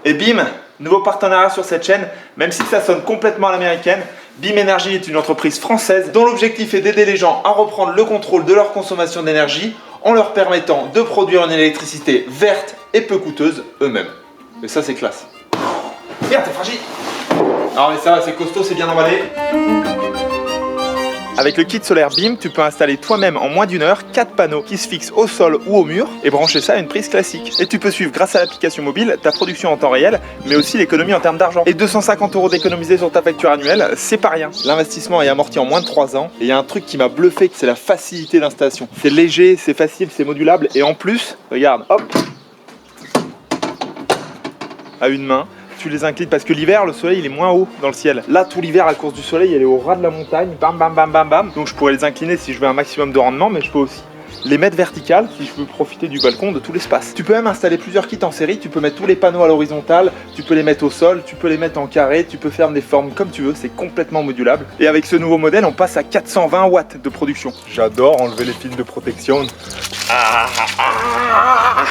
Et bim, nouveau partenariat sur cette chaîne, même si ça sonne complètement à l'américaine. BIM Énergie est une entreprise française dont l'objectif est d'aider les gens à reprendre le contrôle de leur consommation d'énergie en leur permettant de produire une électricité verte et peu coûteuse eux-mêmes. Et ça, c'est classe. Merde, t'es fragile. Non mais ça va, c'est costaud, c'est bien emballé. Avec le kit solaire BIM, tu peux installer toi-même en moins d'une heure 4 panneaux qui se fixent au sol ou au mur et brancher ça à une prise classique. Et tu peux suivre grâce à l'application mobile ta production en temps réel, mais aussi l'économie en termes d'argent. Et 250 € d'économiser sur ta facture annuelle, c'est pas rien. L'investissement est amorti en moins de 3 ans. Et il y a un truc qui m'a bluffé, c'est la facilité d'installation. C'est léger, c'est facile, c'est modulable. Et en plus, regarde, hop, à une main. Tu les inclines parce que l'hiver, le soleil il est moins haut dans le ciel. Là, tout l'hiver, à cause du soleil, elle est au ras de la montagne, bam bam bam bam bam. Donc je pourrais les incliner si je veux un maximum de rendement, mais je peux aussi les mettre verticales si je veux profiter du balcon, de tout l'espace. Tu peux même installer plusieurs kits en série, tu peux mettre tous les panneaux à l'horizontale, tu peux les mettre au sol, tu peux les mettre en carré, tu peux faire des formes comme tu veux, c'est complètement modulable. Et avec ce nouveau modèle, on passe à 420 watts de production. J'adore enlever les fils de protection.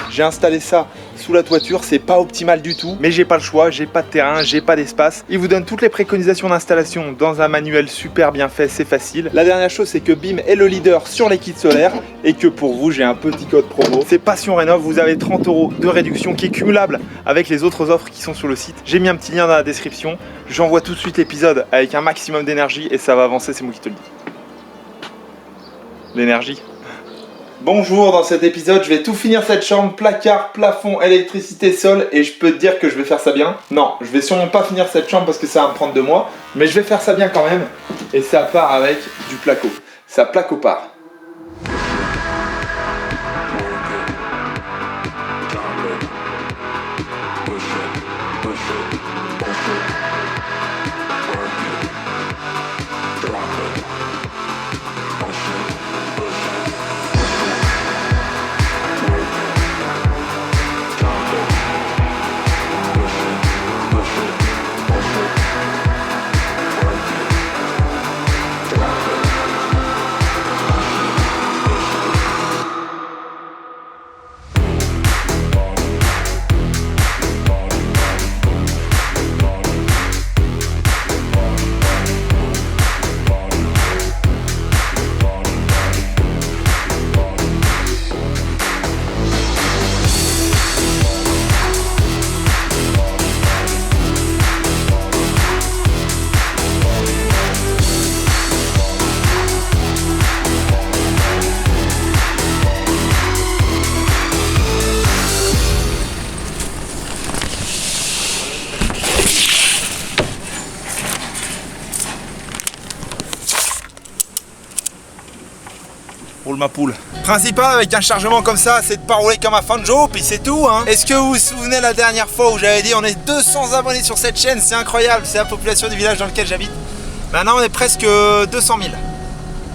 J'ai installé ça sous la toiture, c'est pas optimal du tout, mais j'ai pas le choix, j'ai pas de terrain, j'ai pas d'espace. Il vous donne toutes les préconisations d'installation dans un manuel super bien fait, c'est facile. La dernière chose, c'est que BIM est le leader sur les kits solaires et que pour vous, j'ai un petit code promo. C'est Passion Rénov, vous avez 30 € de réduction qui est cumulable avec les autres offres qui sont sur le site. J'ai mis un petit lien dans la description. J'envoie tout de suite l'épisode avec un maximum d'énergie et ça va avancer, c'est moi qui te le dis. L'énergie. Bonjour, dans cet épisode, je vais tout finir cette chambre, placard, plafond, électricité, sol, et je peux te dire que je vais faire ça bien. Non, je vais sûrement pas finir cette chambre parce que ça va me prendre 2 mois, mais je vais faire ça bien quand même, et ça part avec du placo. Ça plaque au part. Roule ma poule. Principal avec un chargement comme ça, c'est de pas rouler comme un fanjo, puis c'est tout hein. Est-ce que vous vous souvenez la dernière fois où j'avais dit on est 200 abonnés sur cette chaîne, c'est incroyable, c'est la population du village dans lequel j'habite. Maintenant on est presque 200 000.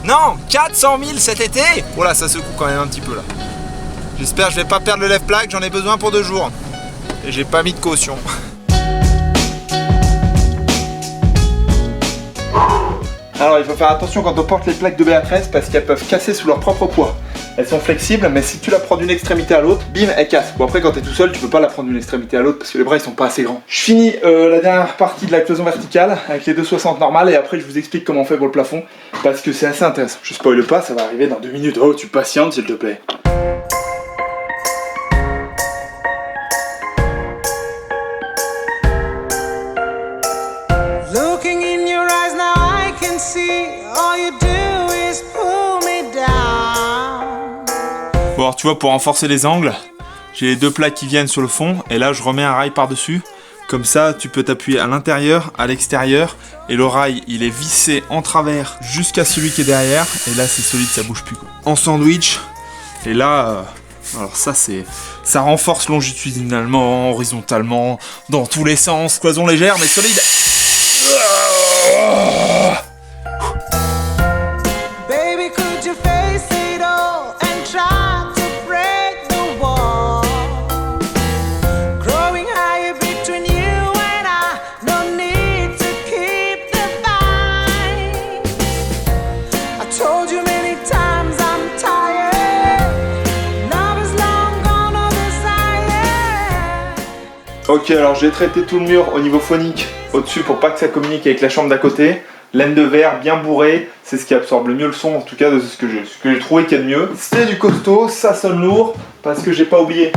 Non, 400 000 cet été. Oh là, ça secoue quand même un petit peu là. J'espère que je vais pas perdre le left plug, j'en ai besoin pour 2 jours. Et j'ai pas mis de caution. Alors il faut faire attention quand on porte les plaques de BA13 parce qu'elles peuvent casser sous leur propre poids. Elles sont flexibles, mais si tu la prends d'une extrémité à l'autre, bim, elles cassent. Bon après quand t'es tout seul, tu peux pas la prendre d'une extrémité à l'autre parce que les bras ils sont pas assez grands. Je finis la dernière partie de la cloison verticale avec les 2,60 normales et après je vous explique comment on fait pour le plafond parce que c'est assez intéressant. Je spoil pas, ça va arriver dans 2 minutes. Oh tu patientes s'il te plaît. Bon alors tu vois, pour renforcer les angles, j'ai les 2 plaques qui viennent sur le fond et là je remets un rail par dessus. Comme ça tu peux t'appuyer à l'intérieur, à l'extérieur et le rail il est vissé en travers jusqu'à celui qui est derrière et là c'est solide, ça bouge plus quoi. En sandwich et là alors ça renforce longitudinalement, horizontalement, dans tous les sens, cloison légère mais solide. Ok, alors j'ai traité tout le mur au niveau phonique au-dessus pour pas que ça communique avec la chambre d'à côté. Laine de verre bien bourrée, c'est ce qui absorbe le mieux le son, en tout cas de ce que j'ai trouvé qu'il y a de mieux. C'est du costaud, ça sonne lourd, parce que j'ai pas oublié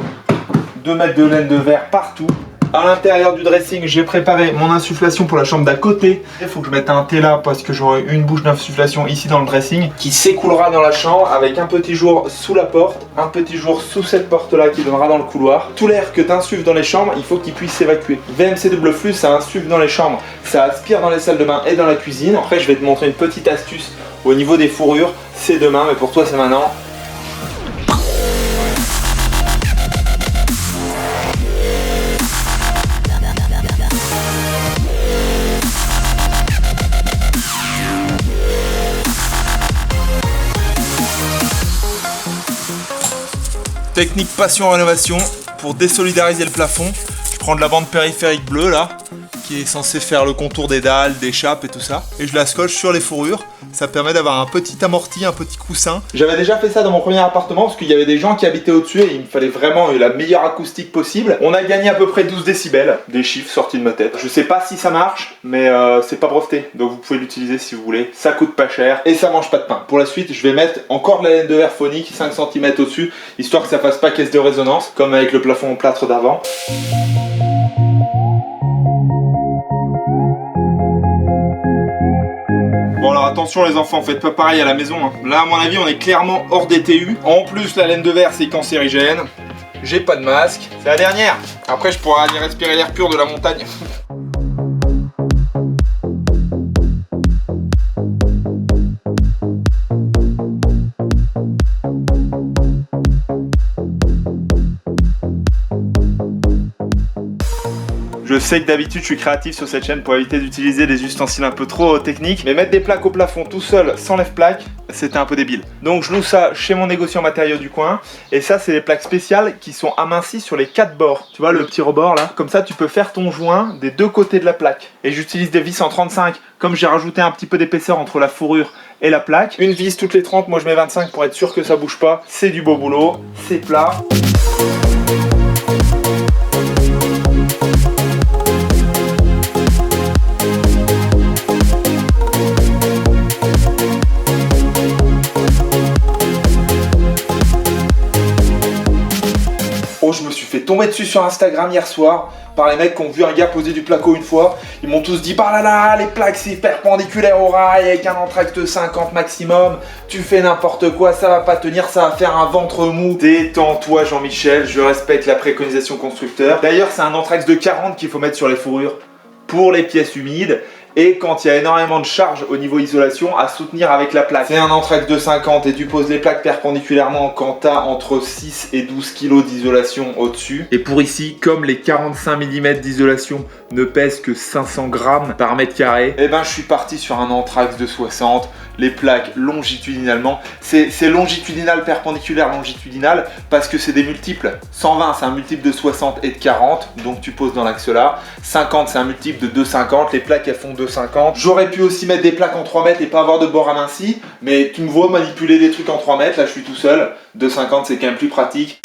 de mettre de laine de verre partout. À l'intérieur du dressing, j'ai préparé mon insufflation pour la chambre d'à côté. Il faut que je mette un thé là parce que j'aurai une bouche d'insufflation ici dans le dressing qui s'écoulera dans la chambre avec un petit jour sous la porte, un petit jour sous cette porte là qui donnera dans le couloir. Tout l'air que tu insuffles dans les chambres, il faut qu'il puisse s'évacuer. VMC double flux, ça insuffle dans les chambres, ça aspire dans les salles de bain et dans la cuisine. Après, je vais te montrer une petite astuce au niveau des fourrures. C'est demain, mais pour toi, c'est maintenant. Technique passion rénovation pour désolidariser le plafond. Je prends de la bande périphérique bleue là, qui est censée faire le contour des dalles, des chapes et tout ça. Et je la scotche sur les fourrures. Ça permet d'avoir un petit amorti, un petit coussin. J'avais déjà fait ça dans mon premier appartement parce qu'il y avait des gens qui habitaient au-dessus et il me fallait vraiment la meilleure acoustique possible. On a gagné à peu près 12 décibels, des chiffres sortis de ma tête. Je sais pas si ça marche, mais c'est pas breveté. Donc vous pouvez l'utiliser si vous voulez. Ça coûte pas cher et ça mange pas de pain. Pour la suite, je vais mettre encore de la laine de verre phonique, 5 cm au-dessus, histoire que ça fasse pas caisse de résonance, comme avec le plafond en plâtre d'avant. Bon alors attention les enfants, faites pas pareil à la maison. Hein. Là à mon avis on est clairement hors des TU. En plus la laine de verre c'est cancérigène. J'ai pas de masque. C'est la dernière. Après je pourrai aller respirer l'air pur de la montagne. Je sais que d'habitude je suis créatif sur cette chaîne pour éviter d'utiliser des ustensiles un peu trop techniques, mais mettre des plaques au plafond tout seul sans lève-plaque, c'était un peu débile. Donc je loue ça chez mon négociant matériaux du coin, et ça c'est des plaques spéciales qui sont amincies sur les 4 bords. Tu vois le petit rebord là? Comme ça tu peux faire ton joint des 2 côtés de la plaque. Et j'utilise des vis en 35, comme j'ai rajouté un petit peu d'épaisseur entre la fourrure et la plaque. Une vis toutes les 30, moi je mets 25 pour être sûr que ça bouge pas. C'est du beau boulot, c'est plat. Je me suis fait tomber dessus sur Instagram hier soir par les mecs qui ont vu un gars poser du placo une fois. Ils m'ont tous dit bah là là, les plaques c'est perpendiculaire au rail avec un entracte 50 maximum. Tu fais n'importe quoi, ça va pas tenir, ça va faire un ventre mou. Détends-toi Jean-Michel, je respecte la préconisation constructeur. D'ailleurs c'est un entracte de 40 qu'il faut mettre sur les fourrures pour les pièces humides. Et quand il y a énormément de charge au niveau isolation à soutenir avec la plaque. C'est un entracte de 50 et tu poses les plaques perpendiculairement quand tu as entre 6 et 12 kg d'isolation au-dessus. Et pour ici, comme les 45 mm d'isolation ne pèsent que 500 grammes par mètre carré, et ben je suis parti sur un entracte de 60. Les plaques longitudinalement, c'est longitudinal, perpendiculaire, longitudinal parce que c'est des multiples. 120 c'est un multiple de 60 et de 40, donc tu poses dans l'axe là. 50 c'est un multiple de 250, les plaques elles font 250. J'aurais pu aussi mettre des plaques en 3 mètres et pas avoir de bord aminci, mais tu me vois manipuler des trucs en 3 mètres, là je suis tout seul. 250 c'est quand même plus pratique.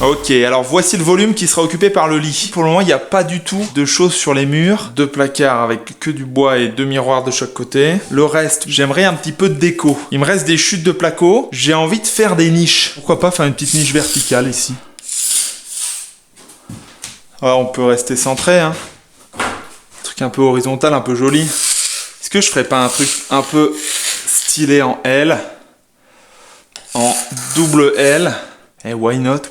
Ok, alors voici le volume qui sera occupé par le lit. Pour le moment, il n'y a pas du tout de choses sur les murs. 2 placards avec que du bois et 2 miroirs de chaque côté. Le reste, j'aimerais un petit peu de déco. Il me reste des chutes de placo. J'ai envie de faire des niches. Pourquoi pas faire une petite niche verticale ici. Ouais, on peut rester centré, hein. Un truc un peu horizontal, un peu joli. Est-ce que je ferais pas un truc un peu stylé en L? En double L? Eh, why not,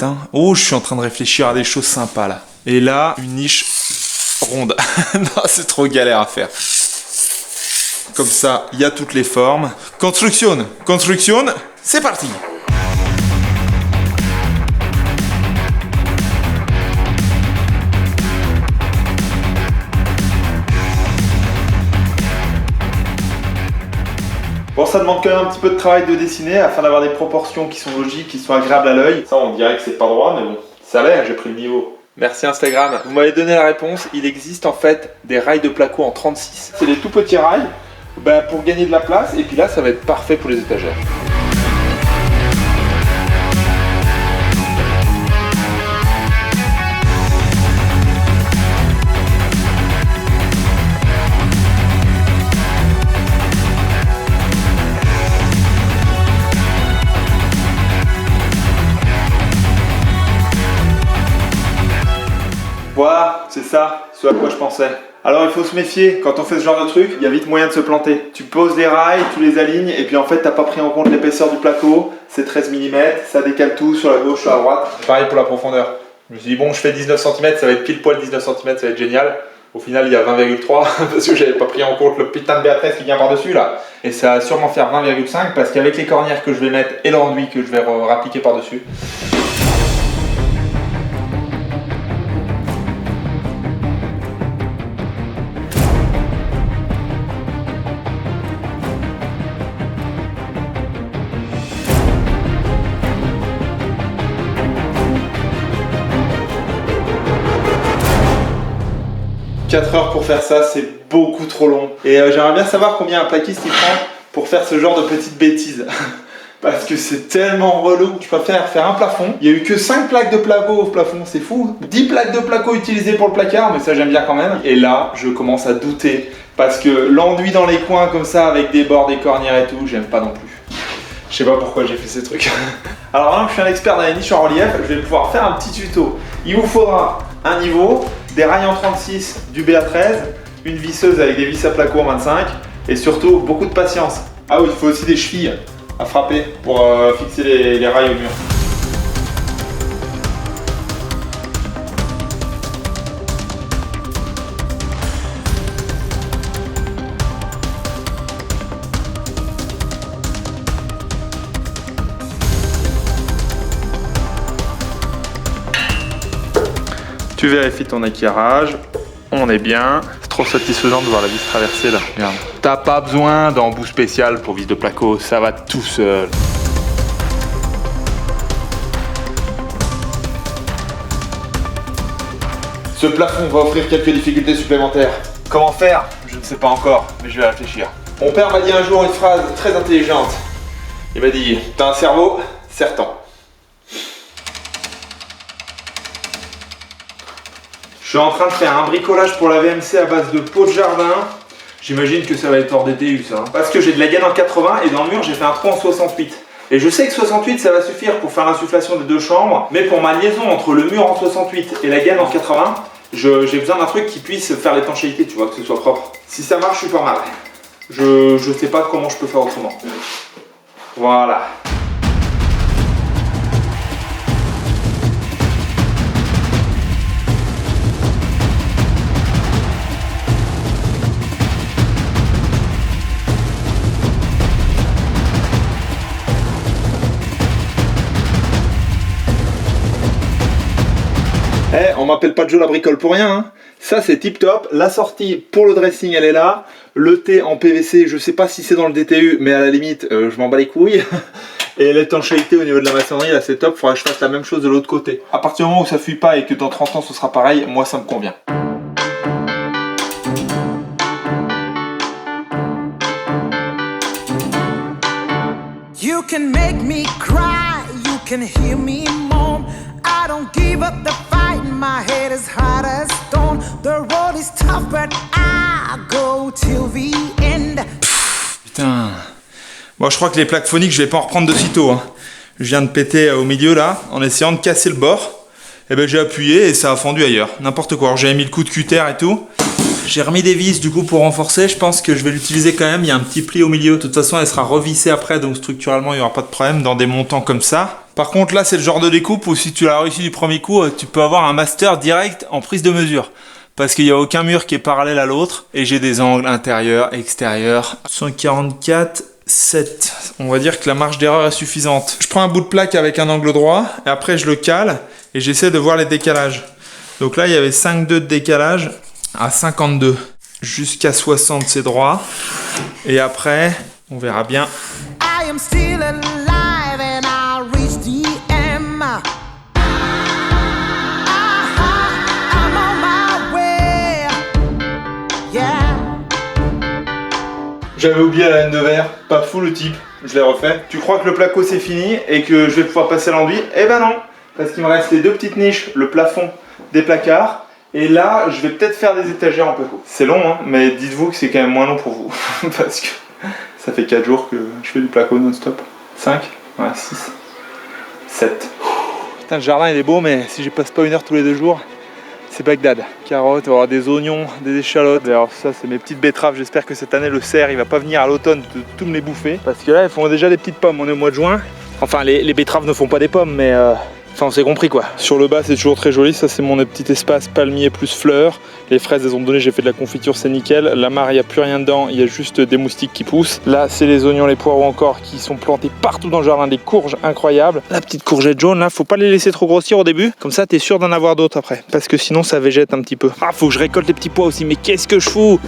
hein. Oh, je suis en train de réfléchir à des choses sympas, là. Et là, une niche ronde. Non, c'est trop galère à faire. Comme ça, il y a toutes les formes. Construction, c'est parti. Bon, ça demande quand même un petit peu de travail de dessiner afin d'avoir des proportions qui sont logiques, qui sont agréables à l'œil. Ça, on dirait que c'est pas droit, mais bon, ça l'est, j'ai pris le niveau. Merci Instagram. Vous m'avez donné la réponse. Il existe en fait des rails de placo en 36. C'est des tout petits rails pour gagner de la place. Et puis là, ça va être parfait pour les étagères. Voilà, c'est ça, ce à quoi je pensais. Alors il faut se méfier, quand on fait ce genre de truc, il y a vite moyen de se planter. Tu poses les rails, tu les alignes, et puis en fait t'as pas pris en compte l'épaisseur du placo, c'est 13 mm, ça décale tout sur la gauche, sur la droite. Pareil pour la profondeur. Je me suis dit bon, je fais 19 cm, ça va être pile poil 19 cm, ça va être génial. Au final il y a 20,3 parce que j'avais pas pris en compte le putain de Béatrice qui vient par-dessus là. Et ça va sûrement faire 20,5 parce qu'avec les cornières que je vais mettre et l'enduit que je vais rappliquer par-dessus. 4 heures pour faire ça, c'est beaucoup trop long. Et j'aimerais bien savoir combien un plaquiste il prend pour faire ce genre de petites bêtises. Parce que c'est tellement relou. Je préfère faire un plafond. Il n'y a eu que 5 plaques de placo au plafond, c'est fou. 10 plaques de placo utilisées pour le placard, mais ça j'aime bien quand même. Et là, je commence à douter. Parce que l'enduit dans les coins comme ça, avec des bords, des cornières et tout, j'aime pas non plus. Je sais pas pourquoi j'ai fait ces trucs. Alors là, je suis un expert dans les niches en relief, je vais pouvoir faire un petit tuto. Il vous faudra un niveau, des rails en 36, du BA13, une visseuse avec des vis à placo en 25 et surtout beaucoup de patience. Ah oui, il faut aussi des chevilles à frapper pour fixer les rails au mur. Tu vérifies ton éclairage, on est bien. C'est trop satisfaisant de voir la vis traverser là, regarde. T'as pas besoin d'embout spécial pour vis de placo, ça va tout seul. Ce plafond va offrir quelques difficultés supplémentaires. Comment faire? Je ne sais pas encore, mais je vais réfléchir. Mon père m'a dit un jour une phrase très intelligente. Il m'a dit, t'as un cerveau? Certain. Je suis en train de faire un bricolage pour la VMC à base de pots de jardin. J'imagine que ça va être hors DTU ça. Parce que j'ai de la gaine en 80 et dans le mur j'ai fait un trou en 68. Et je sais que 68 ça va suffire pour faire l'insufflation des 2 chambres. Mais pour ma liaison entre le mur en 68 et la gaine en 80, j'ai besoin d'un truc qui puisse faire l'étanchéité, tu vois, que ce soit propre. Si ça marche, je suis pas mal. Je sais pas comment je peux faire autrement. Voilà. On m'appelle pas Joe la bricole pour rien, hein. Ça c'est tip top, la sortie pour le dressing elle est là, le T en PVC je sais pas si c'est dans le DTU mais à la limite je m'en bats les couilles. Et l'étanchéité au niveau de la maçonnerie là c'est top, faudra que je fasse la même chose de l'autre côté. À partir du moment où ça fuit pas et que dans 30 ans ce sera pareil, moi ça me convient. You can make me cry, you can hear me moan. I don't give up the fight, my head is hard as stone. The road is tough, but I go till the end. Putain. Bon, je crois que les plaques phoniques, je vais pas en reprendre de sitôt. Hein. Je viens de péter au milieu là, en essayant de casser le bord. Et ben j'ai appuyé et ça a fendu ailleurs. N'importe quoi. J'avais mis le coup de cutter et tout. J'ai remis des vis du coup pour renforcer. Je pense que je vais l'utiliser quand même. Il y a un petit pli au milieu. De toute façon, elle sera revissée après, donc structurellement, il n'y aura pas de problème dans des montants comme ça. Par contre, là, c'est le genre de découpe où si tu l'as réussi du premier coup, tu peux avoir un master direct en prise de mesure. Parce qu'il n'y a aucun mur qui est parallèle à l'autre. Et j'ai des angles intérieurs, extérieurs. 144, 7. On va dire que la marge d'erreur est suffisante. Je prends un bout de plaque avec un angle droit. Et après, je le cale. Et j'essaie de voir les décalages. Donc là, il y avait 5,2 de décalage à 52. Jusqu'à 60, c'est droit. Et après, On verra bien. I am still alive and I reach the end. I'm on my way. Yeah. J'avais oublié la laine de verre, pas fou le type, je l'ai refait. Tu crois que le placo c'est fini et que je vais pouvoir passer à l'enduit? Eh ben non, parce qu'il me reste les deux petites niches, le plafond des placards. Et là, je vais peut-être faire des étagères en placo. C'est long, hein, mais dites-vous que c'est quand même moins long pour vous. Parce que ça fait 4 jours que je fais du placo non-stop. 5, ouais, 6, 7. Putain, le jardin il est beau, mais si je passe pas 1 heure tous les 2 jours, c'est Bagdad. Carottes, on va avoir des oignons, des échalotes. Alors ça, c'est mes petites betteraves. J'espère que cette année, le cerf, il va pas venir à l'automne tout me les bouffer. Parce que là, elles font déjà des petites pommes. On est au mois de juin. Enfin, les betteraves ne font pas des pommes, mais... Enfin, on s'est compris quoi. Sur le bas, c'est toujours très joli. Ça, c'est mon petit espace palmier plus fleurs. Les fraises, elles ont donné, j'ai fait de la confiture, c'est nickel. La mare, il n'y a plus rien dedans. Il y a juste des moustiques qui poussent. Là, c'est les oignons, les poireaux encore qui sont plantés partout dans le jardin. Des courges incroyables. La petite courgette jaune, là, faut pas les laisser trop grossir au début. Comme ça, t'es sûr d'en avoir d'autres après. Parce que sinon, ça végète un petit peu. Ah, faut que je récolte les petits pois aussi. Mais qu'est-ce que je fous?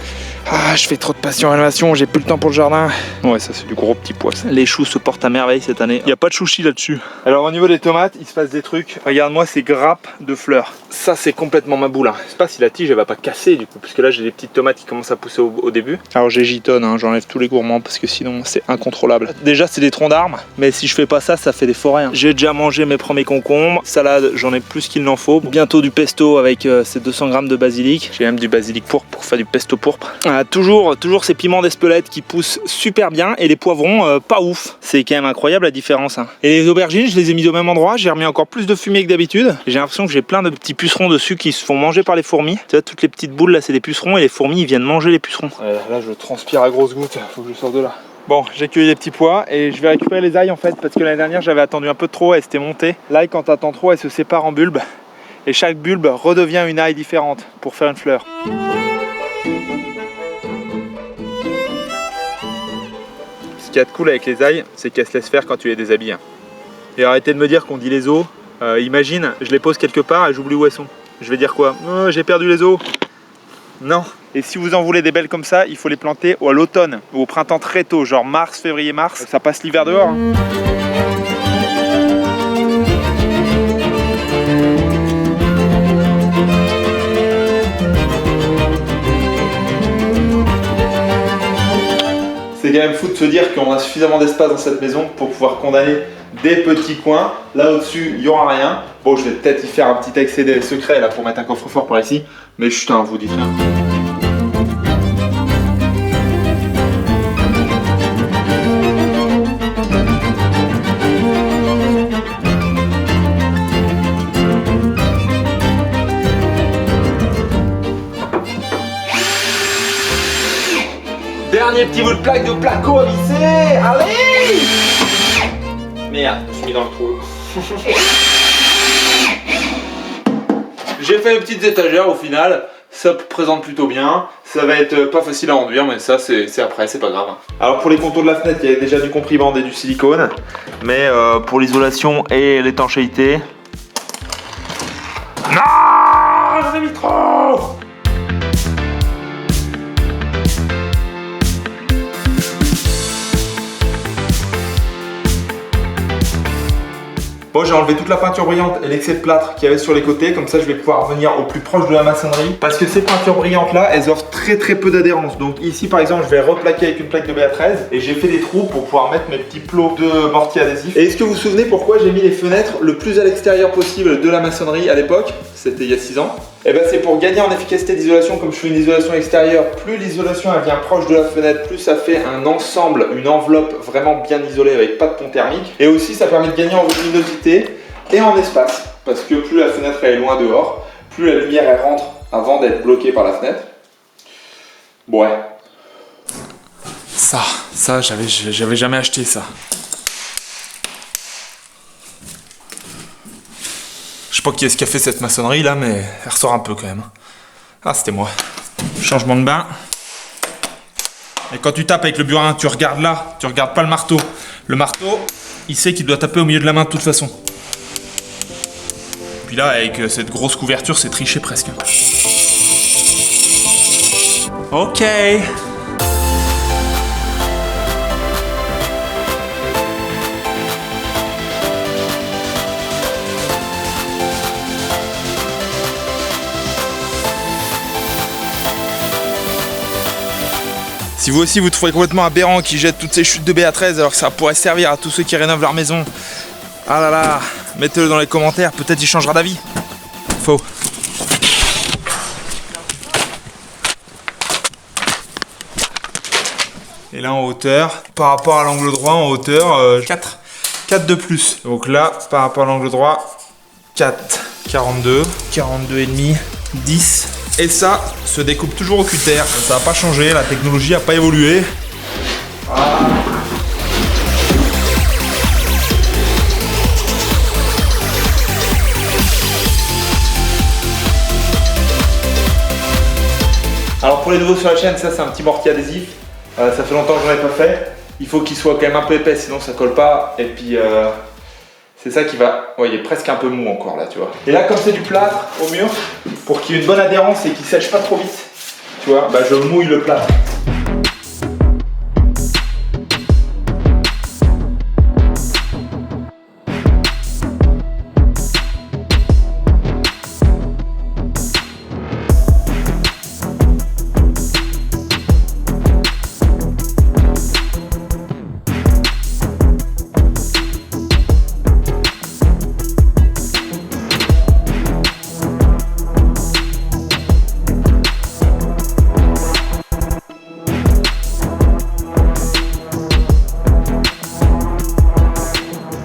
Ah, je fais trop de passion animation. J'ai plus le temps pour le jardin. Ouais, ça, c'est du gros petit pois. Les choux se portent à merveille cette année. Il n'y a pas de chouchi là-dessus. Alors, au niveau des tomates, il se passe des trucs. Regarde-moi ces grappes de fleurs. Ça, c'est complètement ma boule. Je sais pas si la tige, elle va pas casser du coup. Puisque là, j'ai des petites tomates qui commencent à pousser au début. Alors, j'ai gitonne, hein, j'enlève tous les gourmands parce que sinon, c'est incontrôlable. Déjà, c'est des troncs d'arbres. Mais si je fais pas ça, ça fait des forêts. Hein. J'ai déjà mangé mes premiers concombres. Salade, j'en ai plus qu'il n'en faut. Bientôt du pesto avec ces 200 grammes de basilic. J'ai même du basilic pourpre pour faire du pesto pourpre. Toujours ces piments d'Espelette qui poussent super bien. Et les poivrons, pas ouf. C'est quand même incroyable la différence. Hein. Et les aubergines, je les ai mis au même endroit. J'ai remis encore plus de fumée que d'habitude. J'ai l'impression que j'ai plein de petits pucerons dessus qui se font manger par les fourmis. Tu vois, toutes les petites boules là, c'est des pucerons et les fourmis ils viennent manger les pucerons. Là, je transpire à grosses gouttes. Faut que je sorte de là. Bon, j'ai cueilli les petits pois et je vais récupérer les ailles en fait parce que l'année dernière j'avais attendu un peu trop, elle s'était montée. L'ail, quand t'attends trop, elle se sépare en bulbes et chaque bulbe redevient une aille différente pour faire une fleur. Ce qu'il y a de cool avec les ailles, c'est qu'elles se laissent faire quand tu les déshabilles. Et arrêtez de me dire qu'on dit les os. Imagine, je les pose quelque part et j'oublie où elles sont. Je vais dire quoi? Oh, j'ai perdu les os. Non. Et si vous en voulez des belles comme ça, il faut les planter à l'automne ou au printemps très tôt, genre mars, février, mars. Ça passe l'hiver dehors. Hein. C'est quand même fou de se dire qu'on a suffisamment d'espace dans cette maison pour pouvoir condamner des petits coins. Là au-dessus, il n'y aura rien. Bon, je vais peut-être y faire un petit accès secret là pour mettre un coffre-fort par ici. Mais putain, vous dites rien. Dernier petit bout de plaque de placo à visser. Allez! Merde, je suis mis dans le trou. J'ai fait une petite étagère au final. Ça présente plutôt bien. Ça va être pas facile à enduire, mais ça c'est après, c'est pas grave. Alors pour les contours de la fenêtre, il y avait déjà du comprimand et du silicone. Mais pour l'isolation et l'étanchéité... Non! J'en ai mis trop! Bon, j'ai enlevé toute la peinture brillante et l'excès de plâtre qu'il y avait sur les côtés, comme ça je vais pouvoir venir au plus proche de la maçonnerie. Parce que ces peintures brillantes là, elles offrent très peu d'adhérence. Donc ici par exemple, je vais replaquer avec une plaque de BA13 et j'ai fait des trous pour pouvoir mettre mes petits plots de mortier adhésif. Et est-ce que vous vous souvenez pourquoi j'ai mis les fenêtres le plus à l'extérieur possible de la maçonnerie à l'époque? C'était il y a 6 ans. Et ben c'est pour gagner en efficacité d'isolation. Comme je fais une isolation extérieure, plus l'isolation elle vient proche de la fenêtre, plus ça fait un ensemble, une enveloppe vraiment bien isolée avec pas de pont thermique. Et aussi ça permet de gagner en luminosité et en espace. Parce que plus la fenêtre elle est loin dehors, plus la lumière elle rentre avant d'être bloquée par la fenêtre. Bon ouais. Ça j'avais jamais acheté ça. Je sais pas qui est-ce qui a fait cette maçonnerie là, mais elle ressort un peu quand même. Ah, c'était moi. Changement de bain. Et quand tu tapes avec le burin, tu regardes là, tu regardes pas le marteau. Le marteau, il sait qu'il doit taper au milieu de la main de toute façon. Puis là, avec cette grosse couverture, c'est triché presque. Ok. Si vous aussi vous trouvez complètement aberrant qu'ils jettent toutes ces chutes de BA13 alors que ça pourrait servir à tous ceux qui rénovent leur maison, ah là là, mettez-le dans les commentaires, peut-être il changera d'avis. Faux. Et là en hauteur, par rapport à l'angle droit en hauteur, 4 de plus. Donc là, par rapport à l'angle droit, 4, 42, 42 et demi, 10. Et ça se découpe toujours au cutter. Ça n'a pas changé, la technologie n'a pas évolué. Voilà. Alors pour les nouveaux sur la chaîne, ça c'est un petit mortier adhésif. Ça fait longtemps que j'en ai pas fait. Il faut qu'il soit quand même un peu épais, sinon ça colle pas. Et puis c'est ça qui va... Ouais, il est presque un peu mou encore là, tu vois. Et là, comme c'est du plâtre au mur, pour qu'il y ait une bonne adhérence et qu'il sèche pas trop vite, tu vois, bah je mouille le plâtre.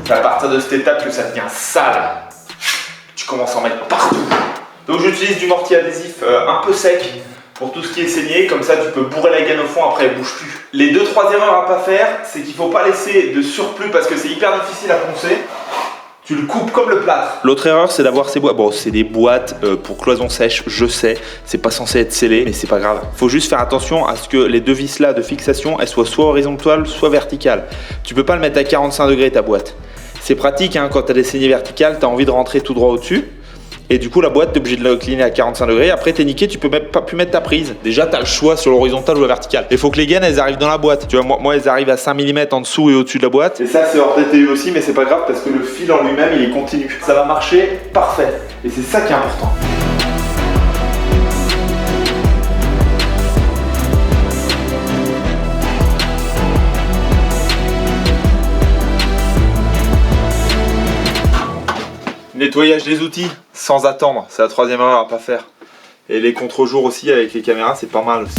C'est à partir de cette étape que ça devient sale. Tu commences à en mettre partout. Donc j'utilise du mortier adhésif un peu sec pour tout ce qui est saigné. Comme ça tu peux bourrer la gaine au fond, après elle bouge plus. Les 2-3 erreurs à pas faire, c'est qu'il faut pas laisser de surplus parce que c'est hyper difficile à poncer. Tu le coupes comme le plâtre. L'autre erreur, c'est d'avoir ces boîtes. Bon, c'est des boîtes pour cloison sèche, je sais. C'est pas censé être scellé, mais c'est pas grave. Faut juste faire attention à ce que les deux vis là de fixation, elles soient soit horizontales, soit verticales. Tu peux pas le mettre à 45 degrés ta boîte. C'est pratique hein, quand tu as des saignées verticales, tu as envie de rentrer tout droit au-dessus. Et du coup, la boîte, tu es obligé de l'incliner à 45 degrés. Après, tu es niqué, tu peux même pas plus mettre ta prise. Déjà, tu as le choix sur l'horizontale ou la verticale. Il faut que les gaines, elles arrivent dans la boîte. Tu vois, moi elles arrivent à 5 mm en dessous et au-dessus de la boîte. Et ça, c'est hors DTU aussi, mais c'est pas grave parce que le fil en lui-même, il est continu. Ça va marcher parfait. Et c'est ça qui est important. Nettoyage des outils sans attendre, c'est la troisième erreur à pas faire. Et les contre-jours aussi avec les caméras, c'est pas mal aussi.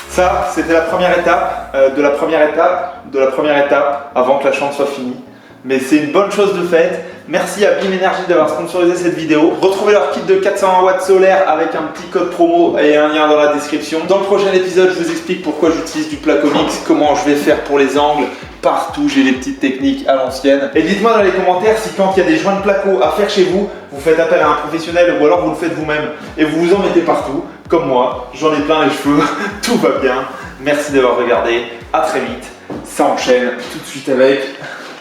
Ça, c'était la première étape, de la première étape, avant que la chambre soit finie. Mais c'est une bonne chose de faite. Merci à BIM Énergie d'avoir sponsorisé cette vidéo. Retrouvez leur kit de 420 watts solaire avec un petit code promo et un lien dans la description. Dans le prochain épisode, je vous explique pourquoi j'utilise du Placomix, comment je vais faire pour les angles. Partout, j'ai des petites techniques à l'ancienne. Et dites-moi dans les commentaires si quand il y a des joints de placo à faire chez vous, vous faites appel à un professionnel ou alors vous le faites vous-même et vous vous en mettez partout. Comme moi, j'en ai plein les cheveux, tout va bien. Merci d'avoir regardé, à très vite. Ça enchaîne tout de suite avec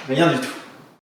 rien du tout.